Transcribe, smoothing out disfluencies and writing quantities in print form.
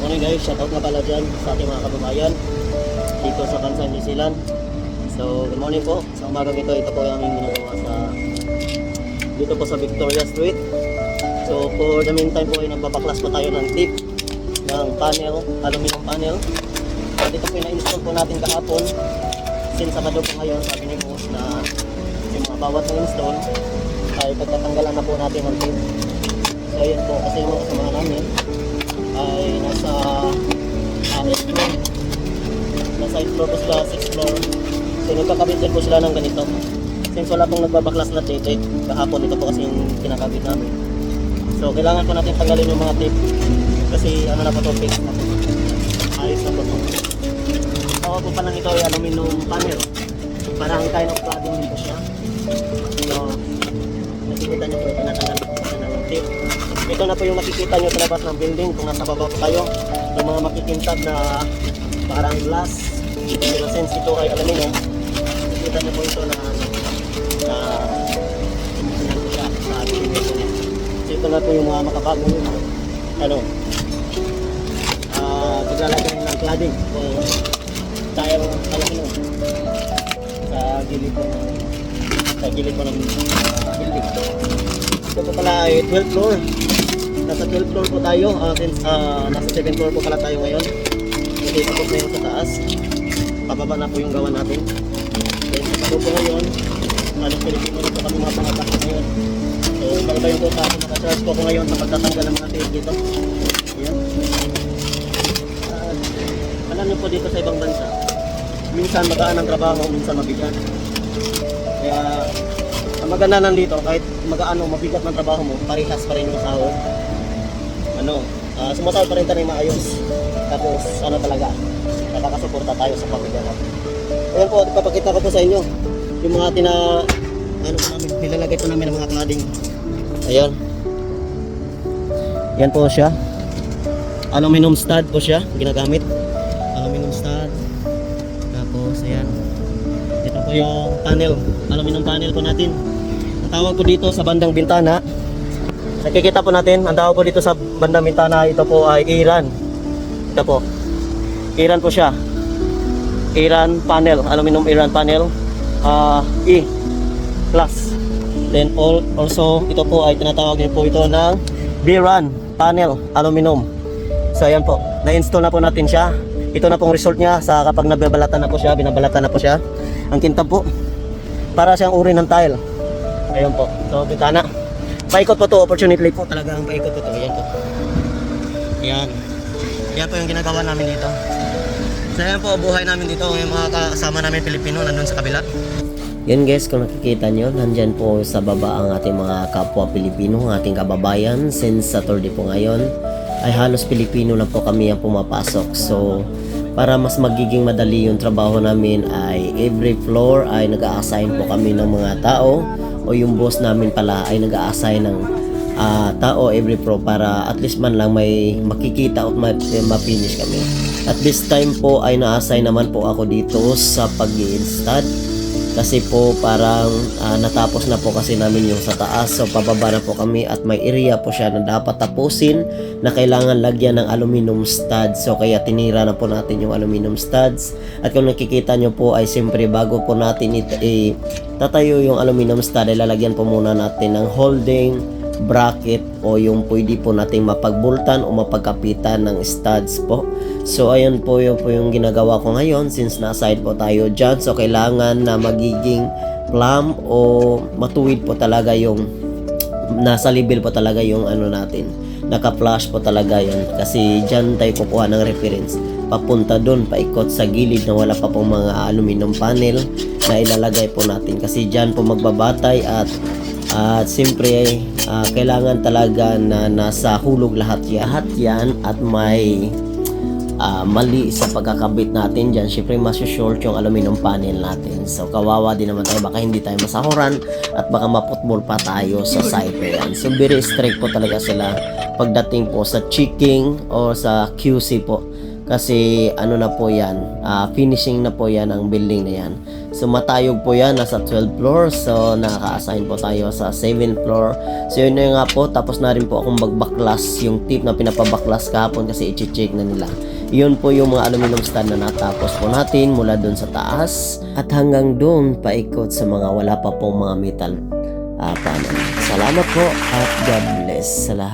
Morning guys, shoutout nga pala dyan sa ating mga kababayan dito sa bansang New Zealand. So, good morning po. Sa umagang ito po yung aming ginagawa dito po sa Victoria Street. So, for the meantime po ay nagbabaklas po tayo ng tip ng panel, aluminum panel. So, dito po na-install po natin kahapon. Since Sabado po ngayon, sabi ni boss na yung mga bawat na-install ay pagtatanggalan na po natin ng tip. So, ayun po, kasi yung mga kasamahan namin ay nasa 8th floor. Nasa 8th floor po sila, 6th floor. So, nagkakabit din po sila ng ganito. Since wala pong nagbabaklas na tape, kahapon ito po kasi yung kinakabit namin. So, kailangan po natin tanggalin yung mga tape. Kasi ano na po ito, fix na po. Ayos na po ito. Tawag po pa lang ito ay aluminum panel. Parang kind of cladding dito siya. So, nakikita nyo po, tinatanggal po sa ng tape. Ito na po yung makikita nyo sa labas ng building kung nasa baba po tayo. Yung mga makikintad na parang glass. Pero since ito ay aluminum, nakikita nyo po ito na tingnan ko siya sa building po niya. So ito na po yung mga makabagong paglalagay ng cladding o tile aluminum sa gilid po ng building. Ito po pala ay 12th floor. Nasa 12th floor po tayo. Since nasa 7th floor po pala tayo ngayon. Kasi tapos na yung sa taas. Pababa na po yung gawa natin. Then sa palo po ngayon, Pilipino rin po kami mga pangatak ngayon. So iba yung po sa akin. Nakacharge po ako ngayon sa pagtatanggal ng mga tape dito. Ayan. Alam niyo po dito sa ibang bansa, minsan magaan ang trabaho, minsan mabigat. Kaya ang maganda nandito, kahit magaan o mabigat ng trabaho mo, parehas pa rin yung sahod. Sumasahod pa rin tayo maayos. Tapos talaga, nakakasuporta tayo sa pamilya natin. Ayan po, ipapakita ko po sa inyo yung mga nilalagay po namin ng mga cladding. Ayan. Yan po siya. Aluminum stud po siya, ginagamit. Aluminum stud. Tapos ayan. Ito po yung panel, aluminum panel po natin. Ang tawag po dito sa bandang bintana, nakikita po natin, ang tawag po dito sa bandang bintana, ito po ay Iran. Ito po. Iran po siya. Iran panel, aluminum Iran panel. E plus. Then also ito po ay tinatawag din po ito ng B-Run panel, aluminum. So ayan po, na-install na po natin siya. Ito na pong result niya sa kapag nababalatan na po siya, binabalatan na po siya. Ang kintab po, para siyang uri ng tile. Ayun po, so bintana. Paikot po to, opportunity po talagang paikot po to. Ayan po. Ayan. Ayan po yung ginagawa namin dito. So ayan po, buhay namin dito. Yung mga kasama namin Pilipino nandun sa kabila. Yan guys, kung nakikita nyo, nandyan po sa baba ang ating mga kapwa Pilipino, ang ating kababayan. Since Saturday po ngayon, ay halos Pilipino lang po kami ang pumapasok. So, para mas magiging madali yung trabaho namin ay every floor ay nag-a-assign po kami ng mga tao o yung boss namin pala ay nag-a-assign ng tao every floor para at least man lang may makikita at ma-finish kami. At this time po ay na-assign naman po ako dito sa pag-i-install. Kasi po parang natapos na po kasi namin yung sa taas. So pababa na po kami at may area po siya na dapat tapusin na kailangan lagyan ng aluminum studs. So kaya tinira na po natin yung aluminum studs. At kung nakikita nyo po ay siyempre bago po natin tatayo yung aluminum stud ay lalagyan po muna natin ng holding bracket o yung pwede po nating mapagbultan o mapagkapitan ng studs po. So ayun po yung ginagawa ko ngayon since na-aside po tayo dyan. So kailangan na magiging plumb o matuwid po talaga yung nasa level po talaga yung natin. Naka-flash po talaga yan kasi dyan tayo kukuha ng reference. Papunta doon, paikot sa gilid na wala pa pong mga aluminum panel na ilalagay po natin. Kasi dyan po magbabatay at siyempre kailangan talaga na nasa hulog lahat yan at may mali sa pagkakabit natin dyan. Siyempre masusort yung aluminum panel natin. So kawawa din naman tayo, baka hindi tayo masahuran at baka maputbol pa tayo sa site yan. So very strict po talaga sila pagdating po sa checking o sa QC po. kasi ano na po yan, finishing na po yan ang building na yan. So matayog po yan, nasa 12th floor, so nakaka-assign po tayo sa 7th floor. So yun na nga po, tapos na rin po akong magbaklas, yung tip na pinapabaklas kahapon kasi i-check na nila. Yun po yung mga aluminum stand na natapos po natin mula doon sa taas at hanggang doon paikot sa mga wala pa pong mga metal panel. Salamat po at God bless sa lahat.